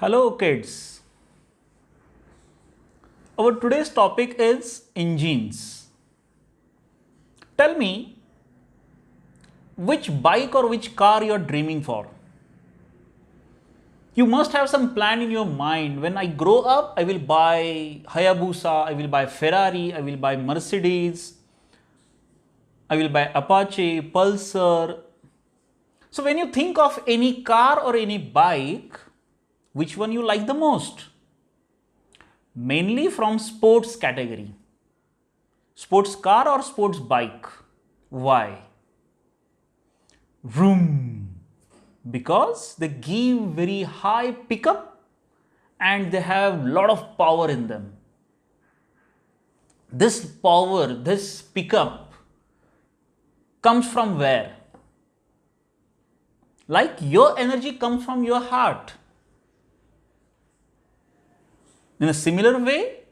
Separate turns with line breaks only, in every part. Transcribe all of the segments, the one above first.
Hello kids. Our today's topic is engines. Tell me which bike or which car you are dreaming for. You must have some plan in your mind. When I grow up, I will buy Hayabusa, I will buy Ferrari, I will buy Mercedes, I will buy Apache, Pulsar. So when you think of any car or any bike, which one you like the most? Mainly from sports category. Sports car or sports bike? Why? Vroom. Because they give very high pickup and they have lot of power in them. This power, this pickup comes from where? Like your energy comes from your heart. In a similar way,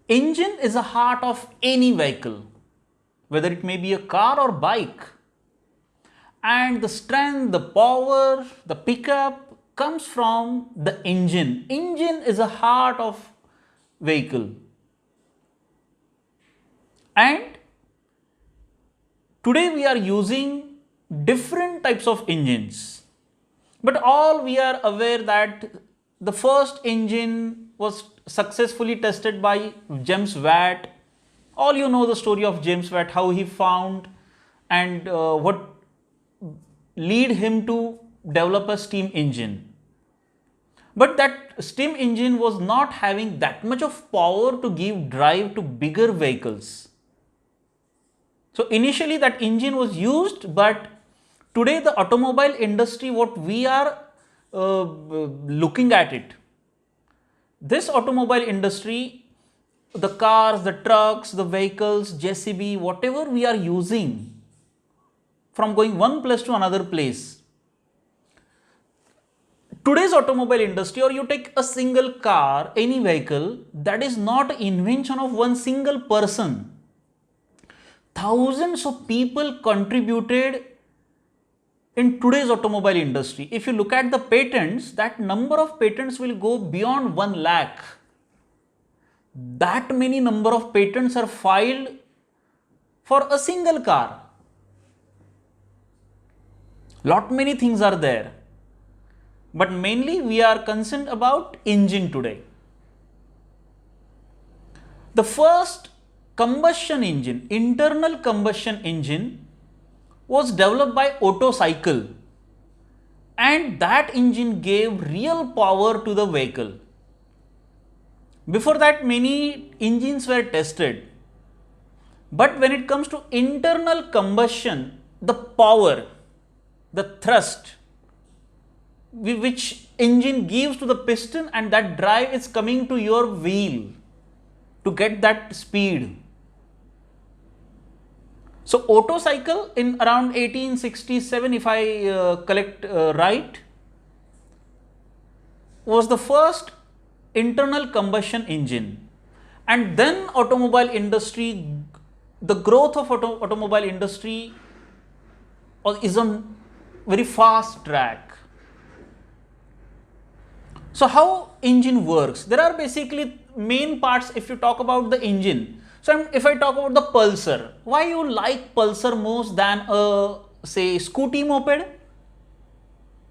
engine is the heart of any vehicle, whether it may be a car or bike. And the strength, the power, the pickup comes from the engine. Engine is the heart of vehicle. And today we are using different types of engines. But all we are aware that the first engine was successfully tested by James Watt. All you know the story of James Watt, how he found and what lead him to develop a steam engine. But that steam engine was not having that much of power to give drive to bigger vehicles. So initially that engine was used, but today the automobile industry, what we are looking at it, this automobile industry, the cars, the trucks, the vehicles, JCB, whatever we are using from going one place to another place. Today's automobile industry, or you take a single car, any vehicle, that is not invention of one single person. Thousands of people contributed in today's automobile industry. If you look at the patents, that number of patents will go beyond 1 lakh. That many number of patents are filed for a single car. Lot many things are there. But mainly we are concerned about engine today. The first combustion engine, internal combustion engine, was developed by Otto Cycle, and that engine gave real power to the vehicle. Before that, many engines were tested, but when it comes to internal combustion, the power, the thrust which engine gives to the piston, and that drive is coming to your wheel to get that speed. So Otto Cycle in around 1867, if I collect right, was the first internal combustion engine. And then automobile industry, the growth of automobile industry is on very fast track. So how engine works? There are basically main parts if you talk about the engine. So if I talk about the Pulsar, why you like Pulsar most than a say scooty moped?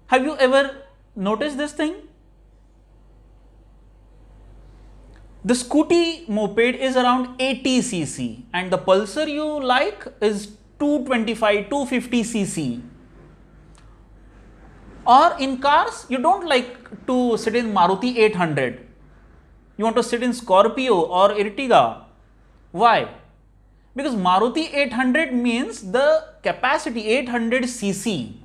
Have you ever noticed this thing? The scooty moped is around 80 cc and the Pulsar you like is 225, 250 cc. Or in cars, you don't like to sit in Maruti 800. You want to sit in Scorpio or Ertiga. Why? Because Maruti 800 means the capacity 800 cc.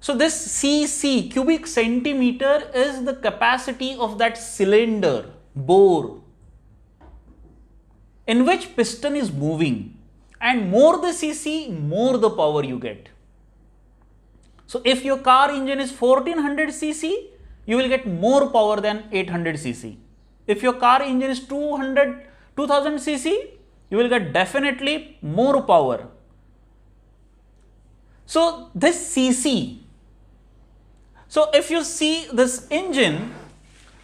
So this cc, cubic centimeter, is the capacity of that cylinder, bore, in which piston is moving, and more the cc, more the power you get. So if your car engine is 1400 cc, you will get more power than 800 cc. If your car engine is 2000 cc, you will get definitely more power. So this cc, So if you see this engine,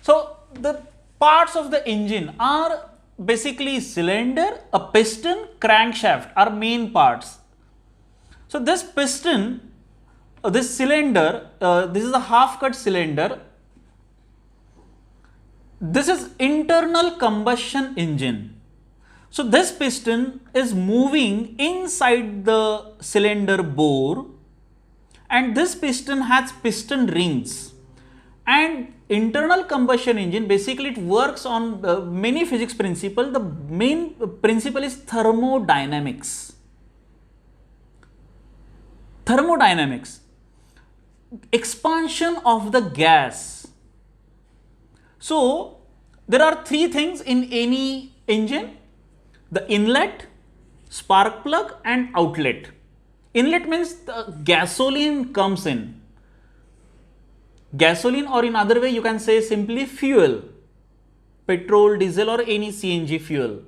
so the parts of the engine are basically cylinder, a piston, crankshaft are main parts. So this piston, this cylinder, this is a half cut cylinder. This is internal combustion engine. So this piston is moving inside the cylinder bore, and this piston has piston rings. And internal combustion engine, basically it works on many physics principles. The main principle is thermodynamics. Thermodynamics, expansion of the gas. So there are three things in any engine: the inlet, spark plug and outlet. Inlet means the gasoline comes in. Gasoline, or in other way you can say simply fuel, petrol, diesel or any CNG fuel,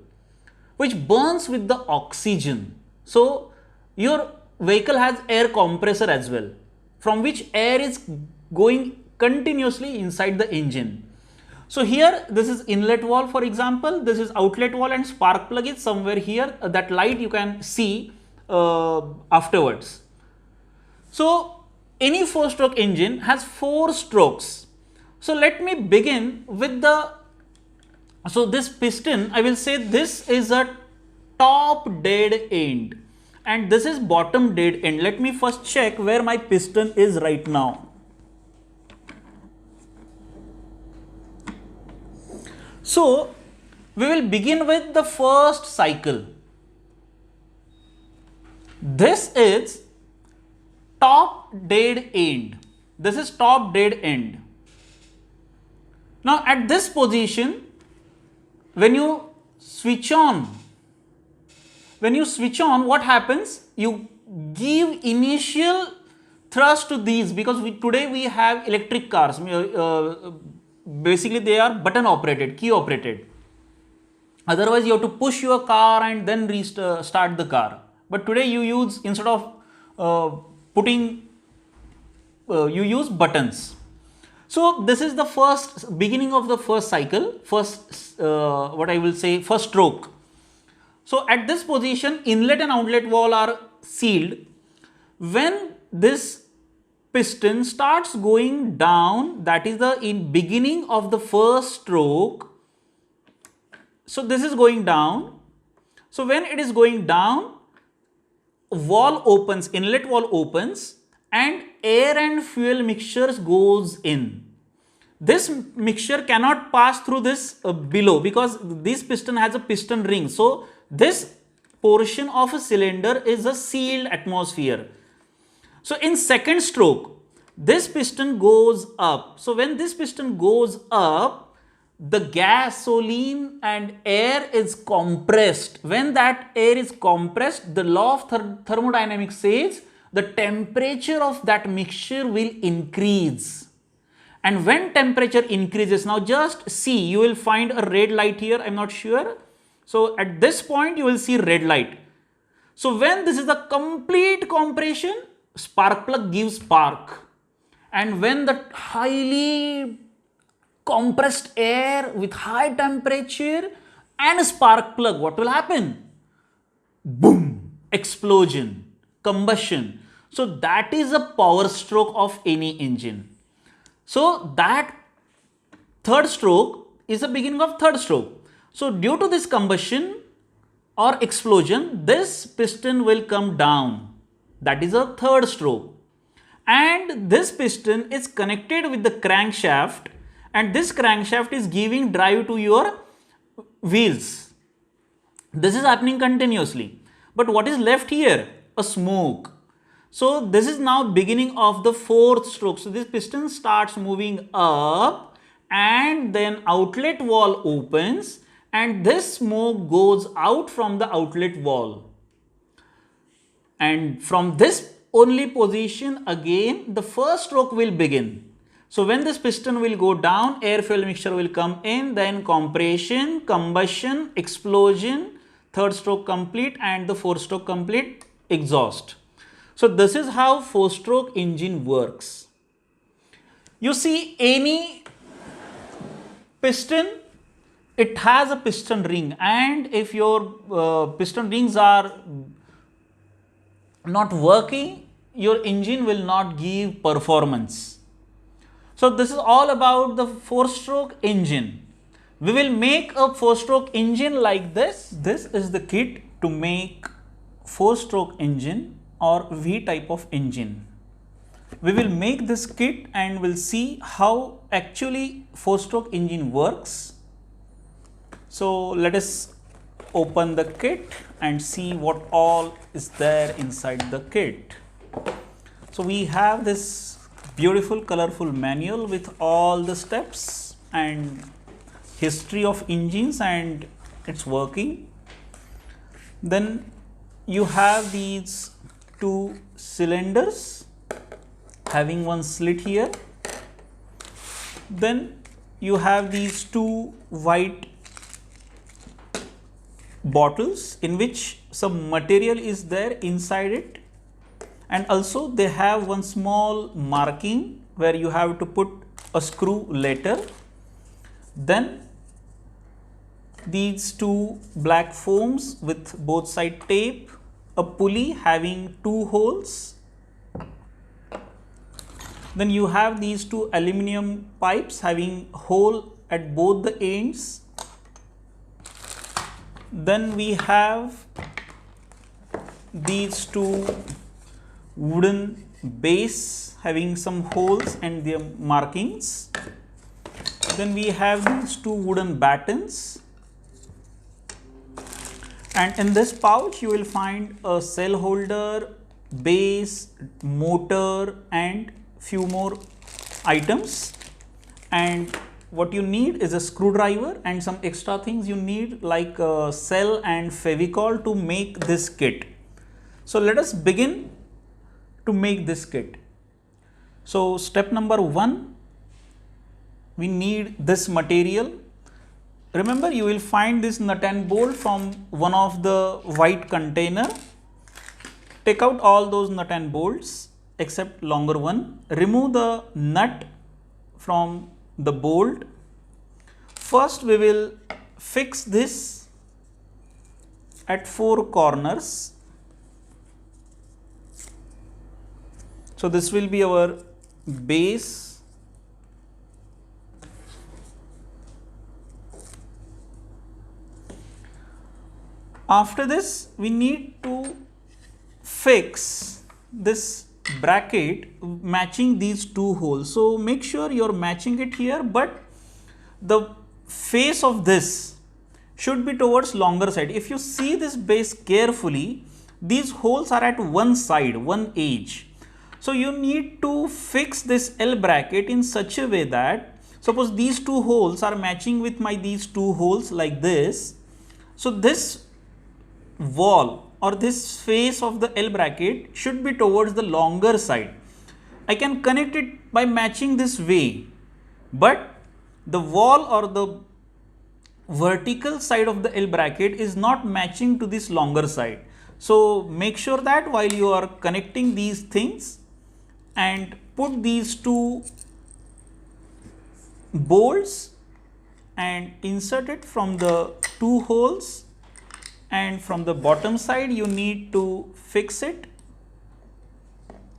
which burns with the oxygen. So your vehicle has air compressor as well, from which air is going continuously inside the engine. So here this is inlet valve, for example, this is outlet valve, and spark plug is somewhere here. That light you can see afterwards. So any 4-stroke engine has 4 strokes. So let me begin with the, so this piston, I will say this is a top dead end and this is bottom dead end. Let me first check where my piston is right now. So we will begin with the first cycle. This is top dead end. This is top dead end. Now at this position, when you switch on, what happens? You give initial thrust to these, because today we have electric cars. Basically they are button operated, key operated. Otherwise you have to push your car and then start the car. But today you use, instead of you use buttons. So this is the first beginning of the first cycle, first first stroke. So at this position, inlet and outlet valve are sealed. When this piston starts going down, that is the beginning of the first stroke. So this is going down. So when it is going down, valve opens, inlet valve opens, and air and fuel mixtures goes in. This mixture cannot pass through this below, because this piston has a piston ring. So this portion of a cylinder is a sealed atmosphere. So in second stroke, this piston goes up. So when this piston goes up, the gasoline and air is compressed. When that air is compressed, the law of thermodynamics says the temperature of that mixture will increase. And when temperature increases, now just see, you will find a red light here, I am not sure. So at this point you will see red light. So when this is the complete compression, spark plug gives spark. And when the highly compressed air with high temperature and spark plug, what will happen? Boom! Explosion, combustion. So that is a power stroke of any engine. So that third stroke is the beginning of third stroke. So due to this combustion or explosion, this piston will come down. That is a third stroke. And this piston is connected with the crankshaft, and this crankshaft is giving drive to your wheels. This is happening continuously. But what is left here? A smoke. So this is now beginning of the fourth stroke. So this piston starts moving up, and then outlet valve opens, and this smoke goes out from the outlet valve. And from this only position, again the first stroke will begin. So when this piston will go down, air fuel mixture will come in, then compression, combustion, explosion, third stroke complete, and the fourth stroke complete, exhaust. So this is how 4-stroke engine works. You see any piston, it has a piston ring, and if your piston rings are not working, your engine will not give performance. So this is all about the 4-stroke engine. We will make a 4-stroke engine like this. This is the kit to make 4-stroke engine or V type of engine. We will make this kit and we'll see how actually 4-stroke engine works. So let us open the kit and see what all is there inside the kit. So we have this beautiful colorful manual with all the steps and history of engines and its working. Then you have these 2 cylinders having one slit here. Then you have these 2 white bottles in which some material is there inside it, and also they have one small marking where you have to put a screw later. Then these 2 black foams with both side tape, a pulley having 2 holes. Then you have these 2 aluminum pipes having hole at both the ends. Then we have these 2 wooden base having some holes and their markings. Then we have these 2 wooden battens, and in this pouch you will find a cell holder, base, motor and few more items. And what you need is a screwdriver and some extra things you need like a cell and Fevicol to make this kit. So let us begin to make this kit. So step number 1, we need this material. Remember, you will find this nut and bolt from one of the white container. Take out all those nut and bolts except longer one. Remove the nut from the bolt. First we will fix this at 4 corners. So this will be our base. After this, we need to fix this bracket matching these 2 holes. So make sure you're matching it here, but the face of this should be towards longer side. If you see this base carefully, these holes are at one side, one edge. So you need to fix this L bracket in such a way that, suppose these 2 holes are matching with these 2 holes like this. So this wall or this face of the L bracket should be towards the longer side. I can connect it by matching this way, but the wall or the vertical side of the L bracket is not matching to this longer side. So make sure that while you are connecting these things, and put these 2 bolts and insert it from the 2 holes, and from the bottom side you need to fix it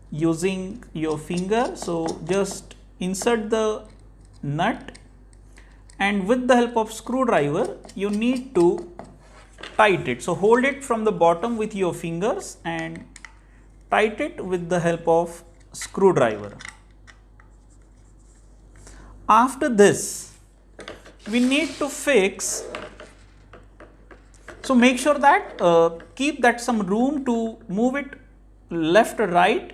using your finger. So just insert the nut, and with the help of screwdriver you need to tight it. So hold it from the bottom with your fingers and tight it with the help of screwdriver. After this, we need to fix. So make sure that keep that some room to move it left or right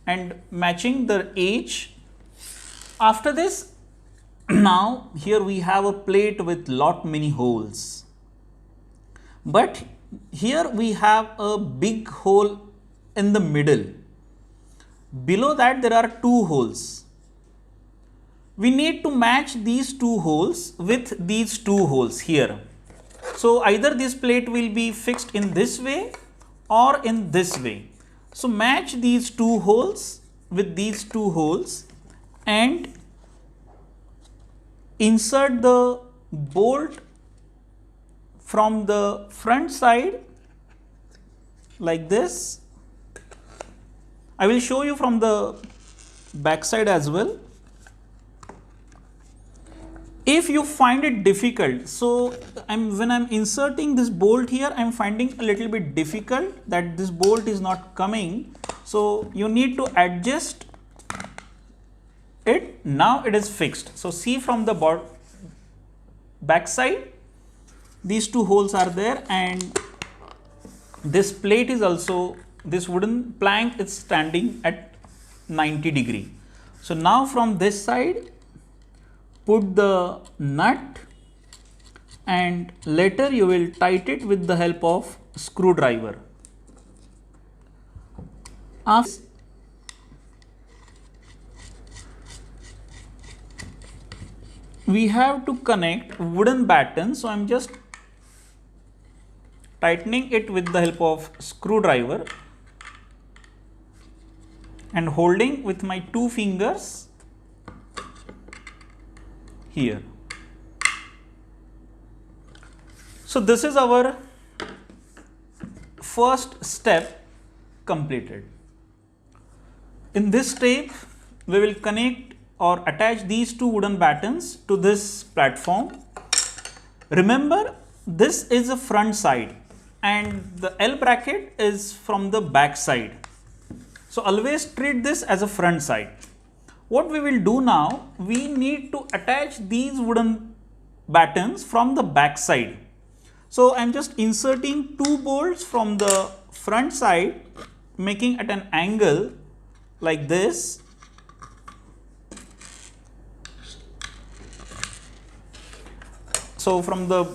and matching the edge. After this, now here we have a plate with lot many holes, but here we have a big hole in the middle. Below that there are 2 holes. We need to match these 2 holes with these 2 holes here. So either this plate will be fixed in this way or in this way. So match these 2 holes with these 2 holes and insert the bolt from the front side like this. I will show you from the back side as well. If you find it difficult, so when I'm inserting this bolt here, I'm finding a little bit difficult that this bolt is not coming. So you need to adjust it. Now it is fixed. So see from the back side, these two holes are there, and this plate is also, this wooden plank is standing at 90 degree. So now from this side, put the nut, and later you will tighten it with the help of screwdriver. After we have to connect wooden batten, so I'm just tightening it with the help of screwdriver and holding with my two fingers here. So this is our first step completed. In this step, we will connect or attach these two wooden battens to this platform. Remember, this is the front side and the L bracket is from the back side. So always treat this as a front side. What we will do now, we need to attach these wooden battens from the back side. So I am just inserting two bolts from the front side, making at an angle like this. So from the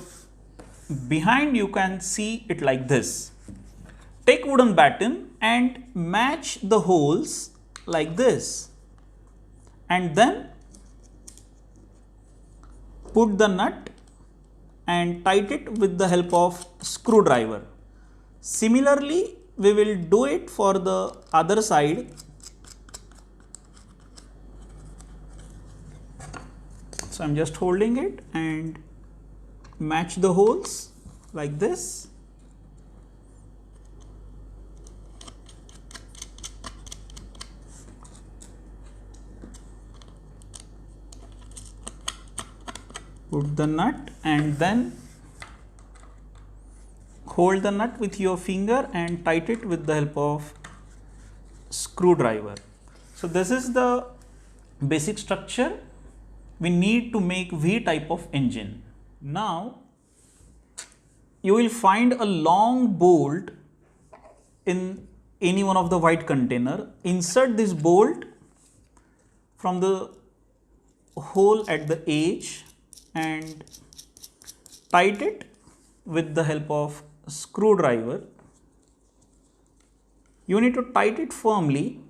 behind you can see it like this. Take wooden batten and match the holes like this, and then put the nut and tighten it with the help of screwdriver. Similarly, we will do it for the other side. So I'm just holding it and match the holes like this. Put the nut and then hold the nut with your finger and tighten it with the help of screwdriver. So this is the basic structure we need to make V type of engine. Now you will find a long bolt in any one of the white container. Insert this bolt from the hole at the edge and tighten it with the help of screwdriver. You need to tighten it firmly.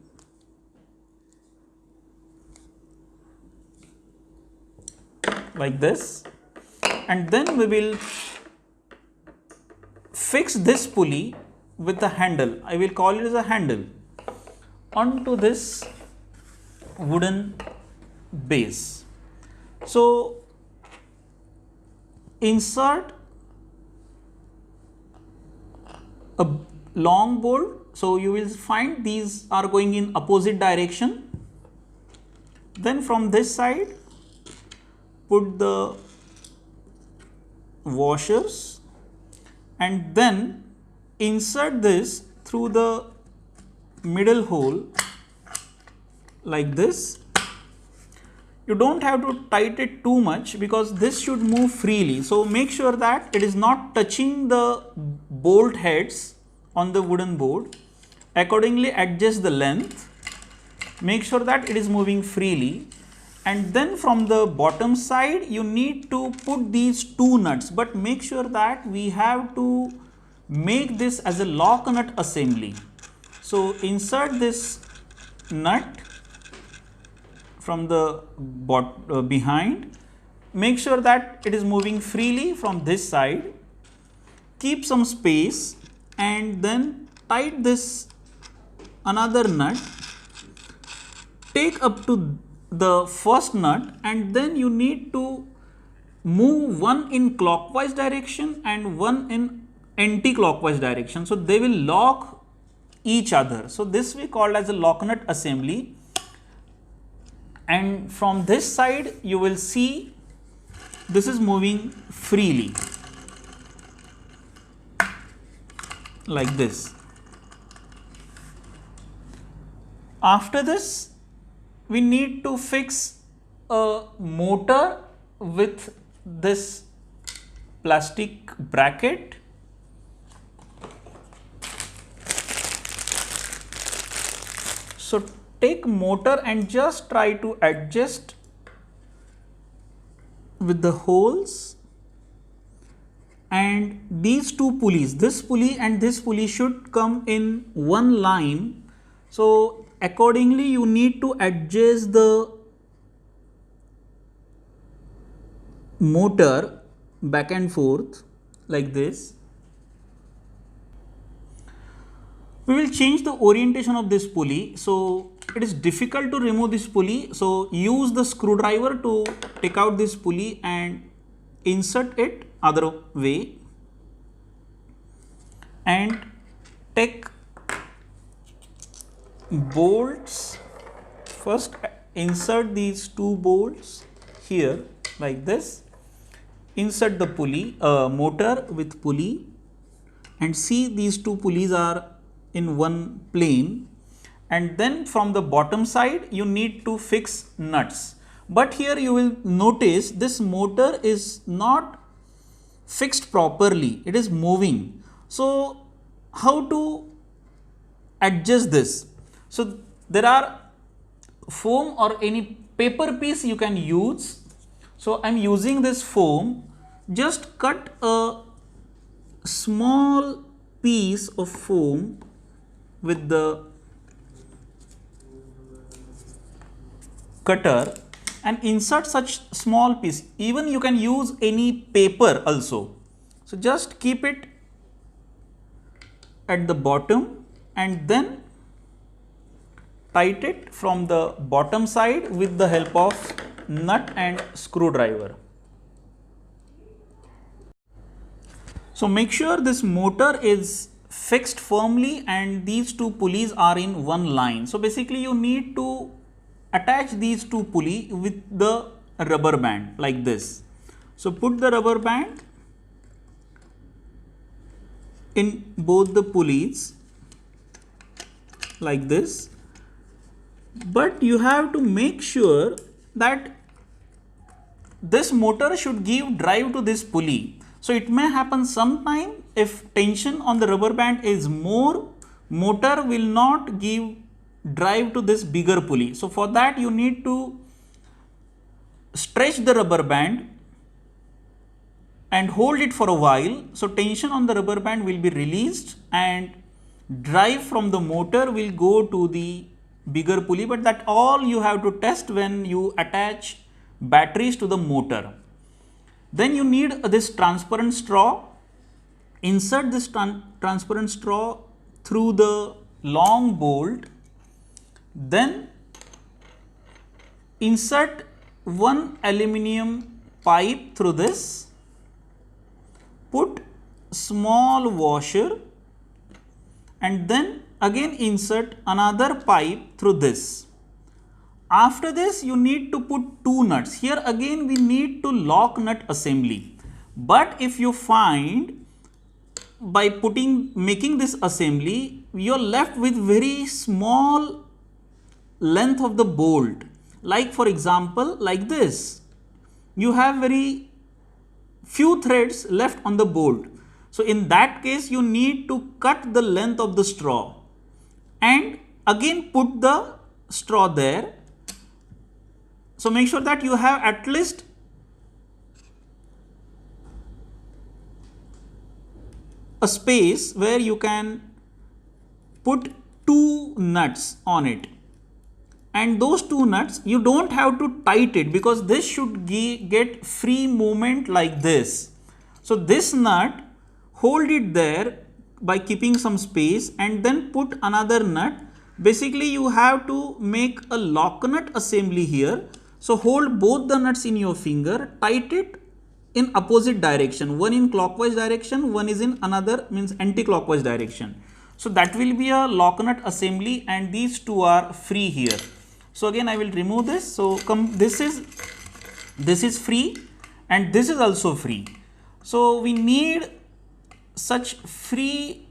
Like this, and then we will fix this pulley with the handle. I will call it as a handle onto this wooden base. So insert a long bolt. So you will find these are going in opposite direction. Then from this side, put the washers and then insert this through the middle hole like this. You don't have to tighten it too much because this should move freely. So make sure that it is not touching the bolt heads on the wooden board. Accordingly, adjust the length. Make sure that it is moving freely. And then from the bottom side, you need to put these two nuts, but make sure that we have to make this as a lock nut assembly. So insert this nut from the behind. Make sure that it is moving freely from this side. Keep some space and then tighten this another nut. Take up to the first nut, and then you need to move one in clockwise direction and one in anti-clockwise direction. So they will lock each other. So this we call as a lock nut assembly. And from this side you will see this is moving freely like this. After this, we need to fix a motor with this plastic bracket. So take motor and just try to adjust with the holes, and these two pulleys, this pulley and this pulley, should come in one line. So accordingly you need to adjust the motor back and forth like this. We will change the orientation of this pulley. So it is difficult to remove this pulley. So use the screwdriver to take out this pulley and insert it other way, and take bolts. First insert these two bolts here like this. Insert the pulley, motor with pulley, and see these two pulleys are in one plane. And then from the bottom side you need to fix nuts. But here you will notice this motor is not fixed properly, it is moving. So how to adjust this? So there are foam or any paper piece you can use. So I am using this foam. Just cut a small piece of foam with the cutter and insert such small piece. Even you can use any paper also. So just keep it at the bottom and then tight it from the bottom side with the help of nut and screwdriver. So make sure this motor is fixed firmly and these two pulleys are in one line. So basically you need to attach these two pulleys with the rubber band like this. So put the rubber band in both the pulleys like this, but you have to make sure that this motor should give drive to this pulley. So it may happen sometime if tension on the rubber band is more, motor will not give drive to this bigger pulley. So for that you need to stretch the rubber band and hold it for a while. So tension on the rubber band will be released and drive from the motor will go to the bigger pulley. But that all you have to test when you attach batteries to the motor. Then you need this transparent straw. Insert this transparent straw through the long bolt. Then insert one aluminum pipe through this. Put small washer and then again insert another pipe through this. After this you need to put two nuts. Here again we need to lock nut assembly. But if you find by making this assembly, you are left with very small length of the bolt. Like for example like this. You have very few threads left on the bolt. So in that case you need to cut the length of the straw and again put the straw there. So make sure that you have at least a space where you can put two nuts on it. And those two nuts you don't have to tight it because this should get free movement like this. So this nut, hold it there by keeping some space and then put another nut. Basically you have to make a lock nut assembly here. So hold both the nuts in your finger, tight it in opposite direction, one in clockwise direction, one is in another, means anti-clockwise direction. So that will be a lock nut assembly, and these two are free here. So again I will remove this. So this is free and this is also free. So we need such free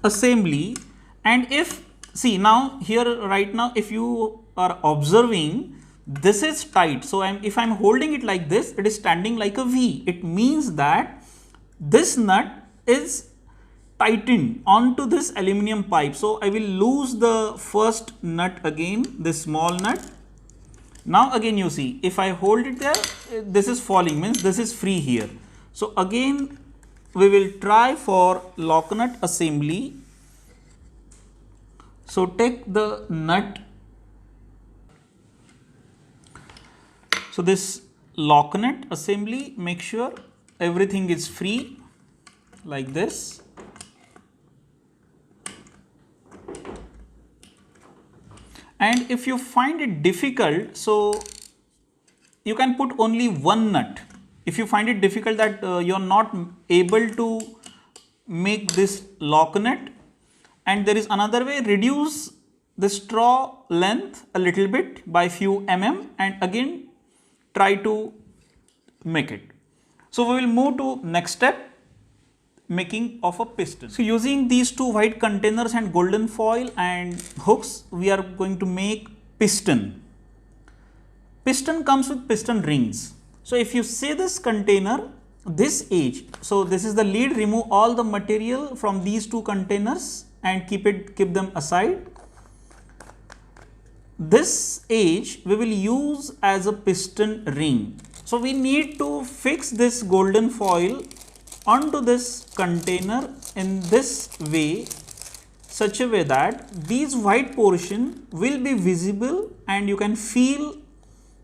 assembly. And if, see now here right now, if you are observing, this is tight. So if I'm holding it like this, it is standing like a V. It means that this nut is tightened onto this aluminum pipe. So I will lose the first nut again, this small nut. Now again you see, if I hold it there, this is falling, means this is free here. So again we will try for lock nut assembly. So take the nut. So this lock nut assembly, make sure everything is free like this. And if you find it difficult, so you can put only one nut. If you find it difficult that you are not able to make this lock nut, and there is another way, reduce the straw length a little bit by few and again try to make it. So we will move to next step, making of a piston. So using these two white containers and golden foil and hooks, we are going to make piston. Piston comes with piston rings. So if you see this container, this edge, so this is the lead, remove all the material from these two containers and keep them aside. This edge we will use as a piston ring. So we need to fix this golden foil onto this container in this way, such a way that these white portion will be visible and you can feel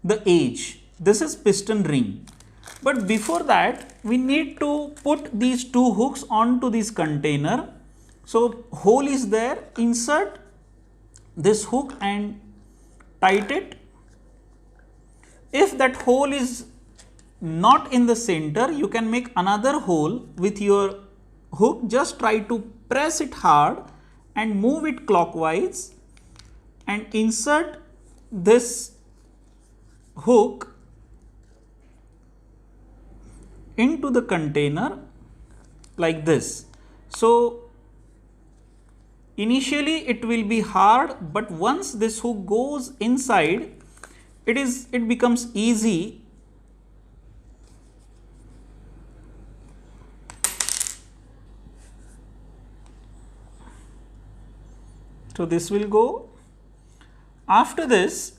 the edge. This is piston ring. But before that, we need to put these two hooks onto this container. So hole is there, insert this hook and tight it. If that hole is not in the center, you can make another hole with your hook. Just try to press it hard and move it clockwise and insert this hook into the container like this. So initially it will be hard, but once this hook goes inside, it becomes easy. So this will go. After this,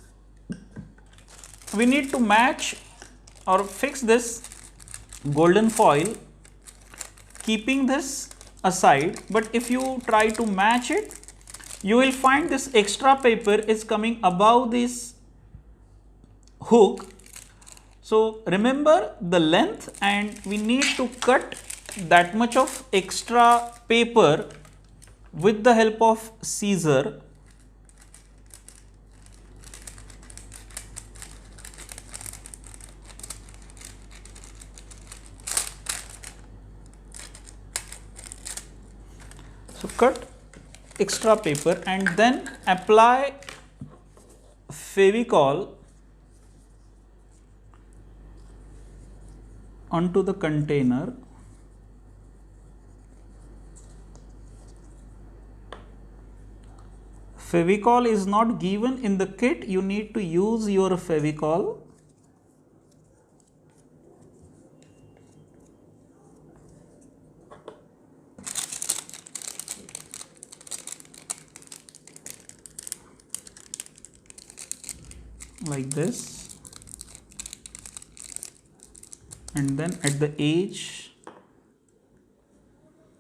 we need to match or fix this golden foil, keeping this aside. But if you try to match it, you will find this extra paper is coming above this hook. So remember the length, and we need to cut that much of extra paper with the help of scissor. So cut extra paper and then apply Fevicol onto the container. Fevicol is not given in the kit, you need to use your Fevicol. Like this, and then at the edge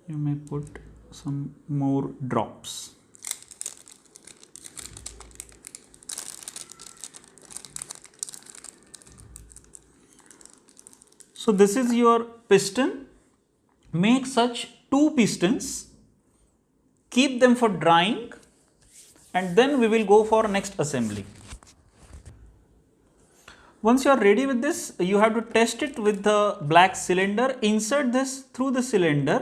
you may put some more drops. So this is your piston. Make such two pistons, keep them for drying, and then we will go for next assembly. Once you are ready with this, you have to test it with the black cylinder. Insert this through the cylinder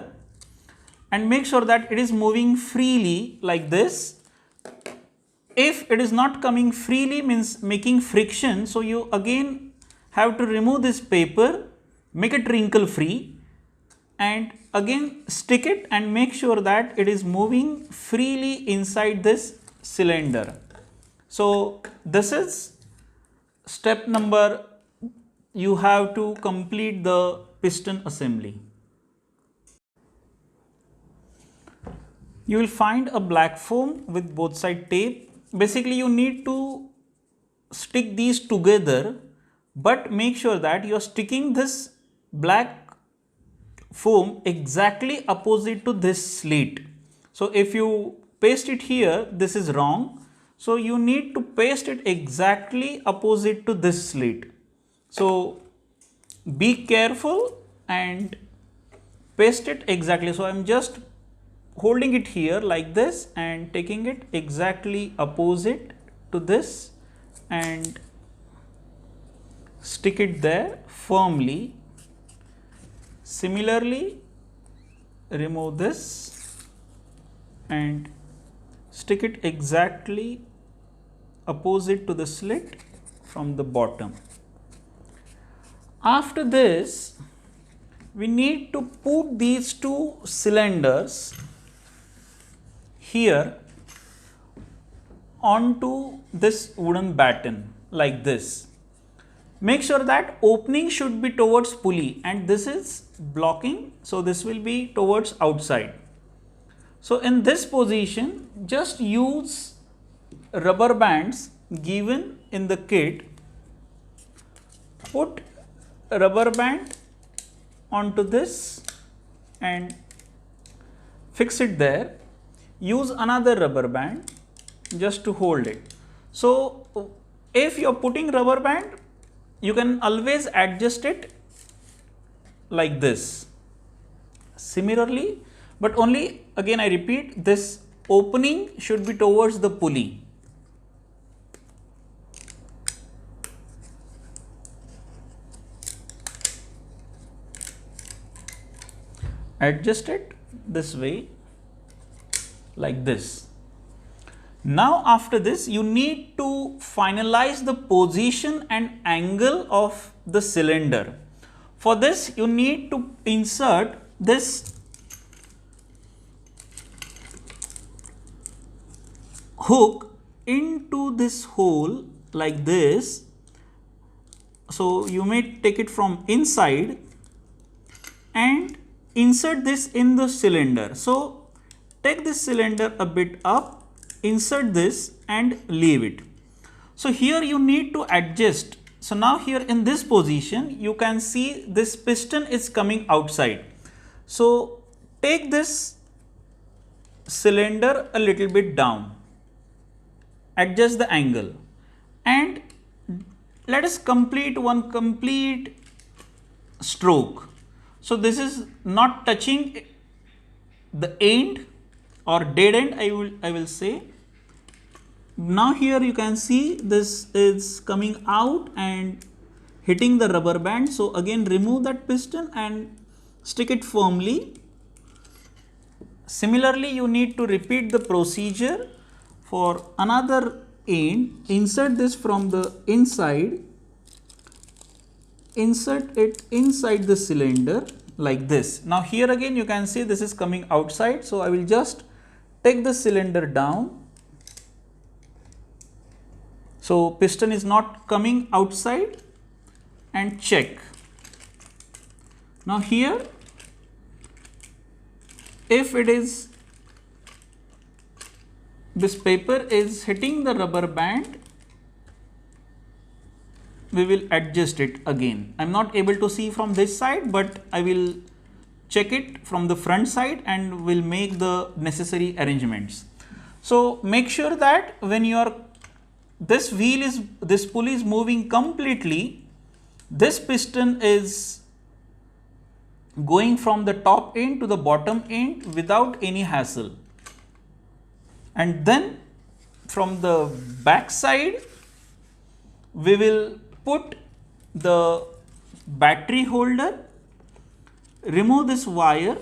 and make sure that it is moving freely like this. If it is not coming freely, means making friction, so you again have to remove this paper, make it wrinkle free, and again stick it and make sure that it is moving freely inside this cylinder. So this is step number, you have to complete the piston assembly. You will find a black foam with both side tape. Basically you need to stick these together, but make sure that you are sticking this black foam exactly opposite to this slit. So if you paste it here, this is wrong. So you need to paste it exactly opposite to this slit. So be careful and paste it exactly. So I am just holding it here like this and taking it exactly opposite to this and stick it there firmly. Similarly, remove this and stick it exactly opposite to the slit from the bottom. After this, we need to put these two cylinders here onto this wooden batten like this. Make sure that opening should be towards pulley and this is blocking, so this will be towards outside. So in this position, just use rubber bands given in the kit. Put a rubber band onto this and fix it there. Use another rubber band just to hold it. So if you are putting rubber band, you can always adjust it like this. Similarly, but only again I repeat, this opening should be towards the pulley. Adjust it this way like this. Now after this, you need to finalize the position and angle of the cylinder. For this, you need to insert this hook into this hole like this. So you may take it from inside and insert this in the cylinder. So take this cylinder a bit up, insert this and leave it. So here you need to adjust. So now here in this position, you can see this piston is coming outside. So take this cylinder a little bit down, adjust the angle, and let us complete one complete stroke. So this is not touching the end or dead end, I will say. Now here you can see this is coming out and hitting the rubber band. So again remove that piston and stick it firmly. Similarly, you need to repeat the procedure for another end. Insert this from the inside, insert it inside the cylinder like this. Now here again you can see this is coming outside. So I will just take the cylinder down. So piston is not coming outside and check. Now here, if it is, this paper is hitting the rubber band, we will adjust it again. I am not able to see from this side, but I will check it from the front side and will make the necessary arrangements. So make sure that when you are, this pulley is moving completely, this piston is going from the top end to the bottom end without any hassle. and then from the back side we will put the battery holder, remove this wire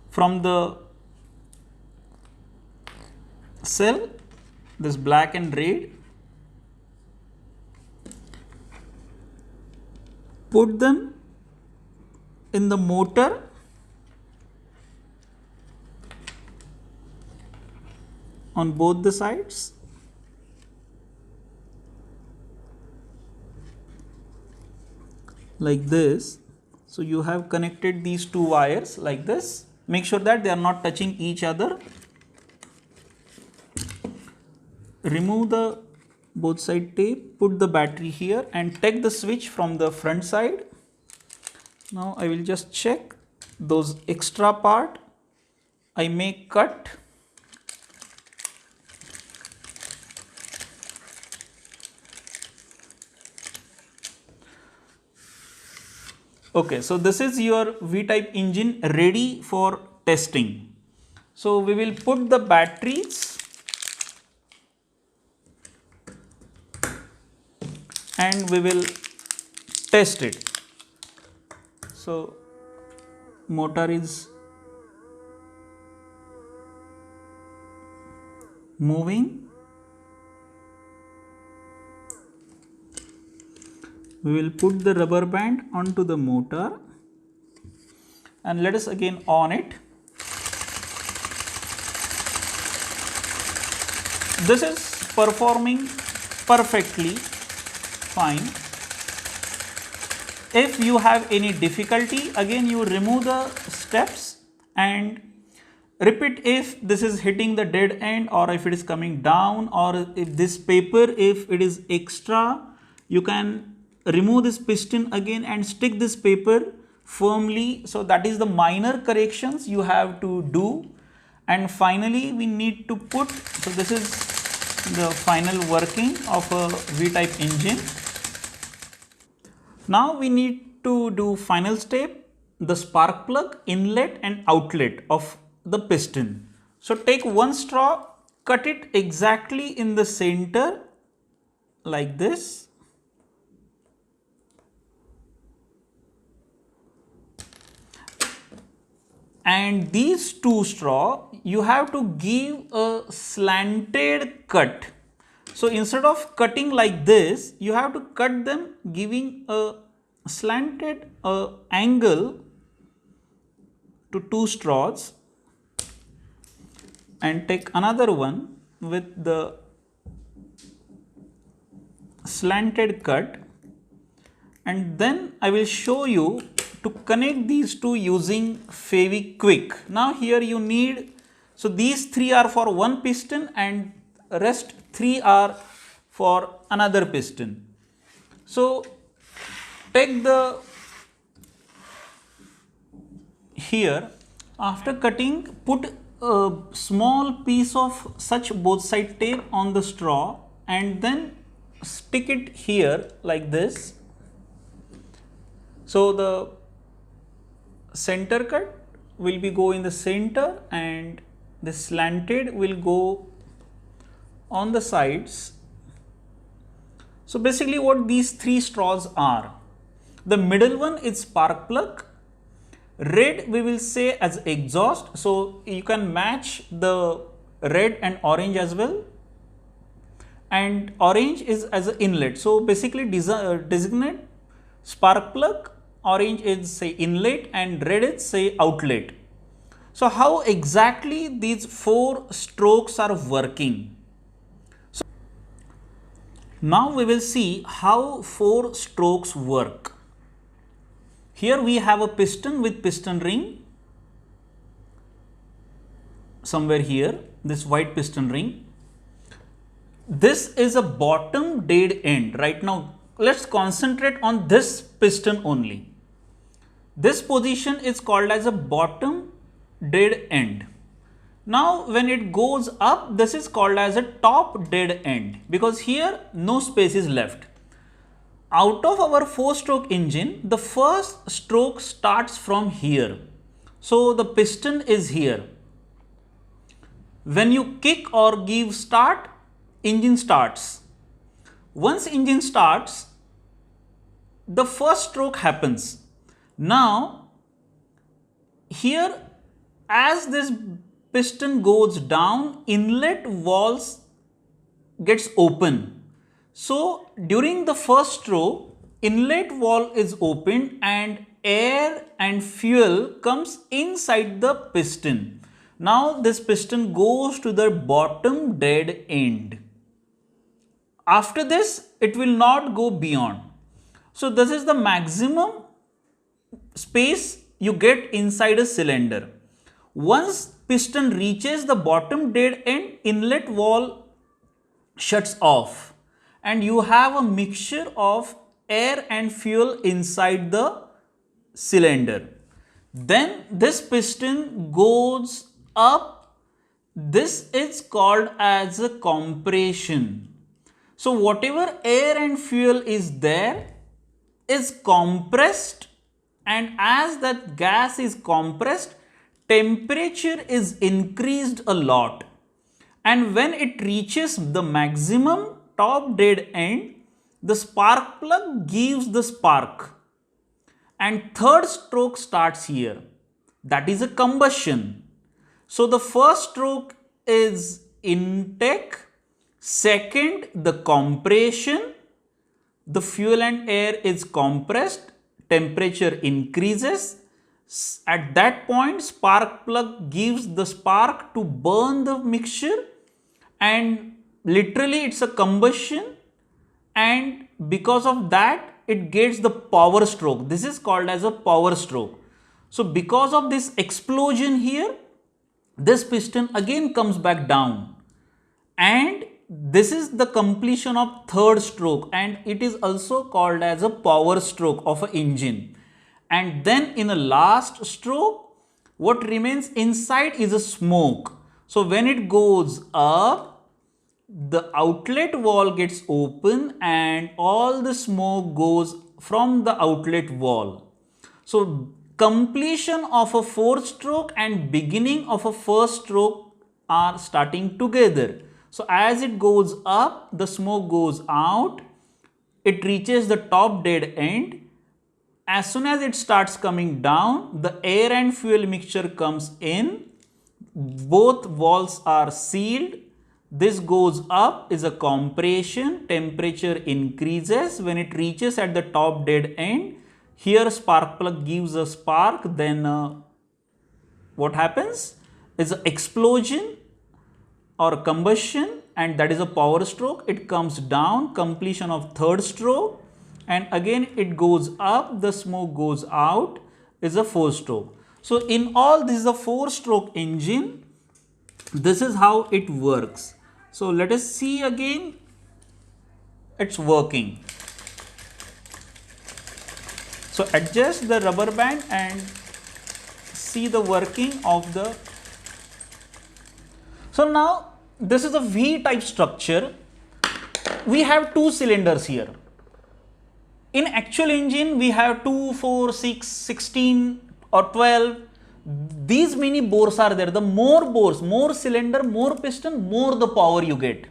from the cell, this black and red, put them in the motor, on both the sides, like this. So you have connected these two wires like this. Make sure that they are not touching each other. Remove the both side tape, put the battery here and take the switch from the front side. Now I will just check those extra part. I may cut. Okay, so this is your V-type engine ready for testing. So we will put the batteries and we will test it. So motor is moving. We will put the rubber band onto the motor and let us again on it. This is performing perfectly fine. If you have any difficulty, again you remove the steps and repeat if this is hitting the dead end or if it is coming down, or if this paper, if it is extra, you can remove this piston again and stick this paper firmly. So that is the minor corrections you have to do. And finally we need to put, so this is the final working of a V-type engine. Now we need to do final step, the spark plug inlet and outlet of the piston. So take one straw, cut it exactly in the center like this. And these two straw, you have to give a slanted cut. So instead of cutting like this, you have to cut them giving a slanted angle to two straws, and take another one with the slanted cut, and then I will show you to connect these two using Fevikwik. Now here you need, so these three are for one piston and rest three are for another piston. So take the, here after cutting, put a small piece of such both side tape on the straw and then stick it here like this. So the center cut will be go in the center and the slanted will go on the sides. So basically what these three straws are, the middle one is spark plug, red we will say as exhaust, so you can match the red and orange as well, and orange is as an inlet. So basically designate spark plug, orange is say inlet and red is say outlet. So how exactly these four strokes are working? So now we will see how four strokes work. Here we have a piston with piston ring somewhere here, this white piston ring. This is a bottom dead end. Right now let's concentrate on this piston only. This position is called as a bottom dead end. Now when it goes up, this is called as a top dead end, because here no space is left. Out of our 4-stroke engine, the first stroke starts from here. So the piston is here. When you kick or give start, engine starts. Once engine starts, the first stroke happens. Now here, as this piston goes down, inlet valves gets open. So during the first stroke, inlet valve is opened and air and fuel comes inside the piston. Now this piston goes to the bottom dead end. After this, it will not go beyond. So this is the maximum space you get inside a cylinder. Once piston reaches the bottom dead end, inlet valve shuts off and you have a mixture of air and fuel inside the cylinder. Then this piston goes up. This is called as a compression. So whatever air and fuel is there is compressed, and as that gas is compressed, temperature is increased a lot, and when it reaches the maximum top dead end, the spark plug gives the spark and third stroke starts here, that is a combustion. So the first stroke is intake, second the compression, the fuel and air is compressed, temperature increases. At that point, spark plug gives the spark to burn the mixture, and literally it's a combustion, and because of that it gets the power stroke. This is called as a power stroke. So because of this explosion here, this piston again comes back down, and this is the completion of third stroke, and it is also called as a power stroke of an engine. And then in the last stroke, what remains inside is a smoke. So when it goes up, the outlet valve gets open and all the smoke goes from the outlet valve. So completion of a fourth stroke and beginning of a first stroke are starting together. So as it goes up, the smoke goes out, it reaches the top dead end. As soon as it starts coming down, the air and fuel mixture comes in, both valves are sealed, this goes up is a compression, temperature increases. When it reaches at the top dead end, here spark plug gives a spark, then what happens is an explosion or combustion, and that is a power stroke. It comes down, completion of third stroke, and again it goes up, the smoke goes out, is a fourth stroke. So in all, this is a 4-stroke engine. This is how it works. So let us see again it's working. So adjust the rubber band and see the working of the. So now this is a V-type structure. We have 2 cylinders here. In actual engine, we have 2, 4, 6, 16 or 12. These many bores are there. The more bores, more cylinder, more piston, more the power you get.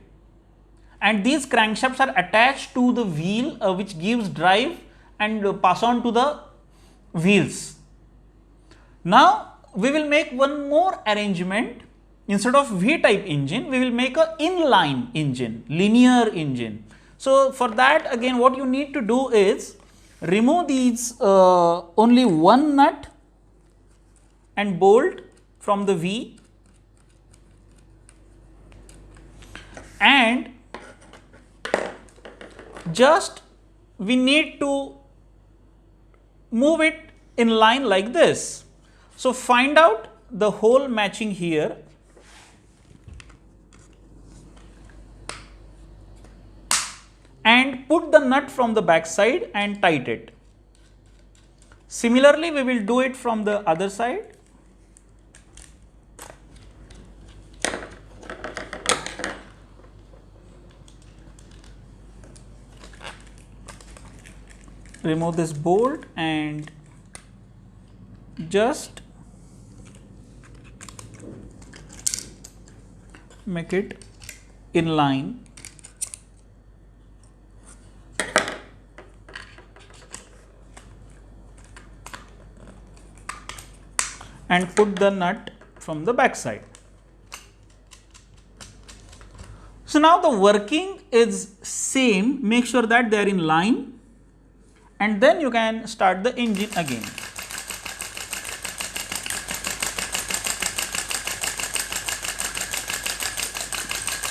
And these crankshafts are attached to the wheel which gives drive and pass on to the wheels. Now we will make one more arrangement. Instead of V-type engine, we will make a inline engine, linear engine. So for that, again what you need to do is remove these only one nut and bolt from the V, and just we need to move it in line like this. So find out the hole matching here, and put the nut from the back side and tight it. Similarly, we will do it from the other side. Remove this bolt and just make it inline, and put the nut from the back side. So now the working is same, make sure that they are in line, and then you can start the engine again.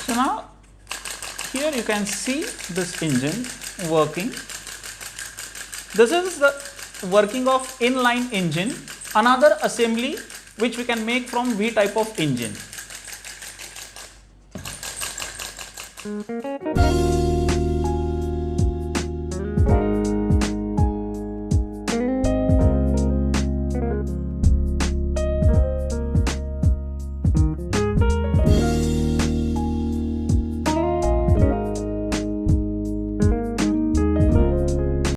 So now here you can see this engine working. This is the working of inline engine, another assembly which we can make from V type of engine.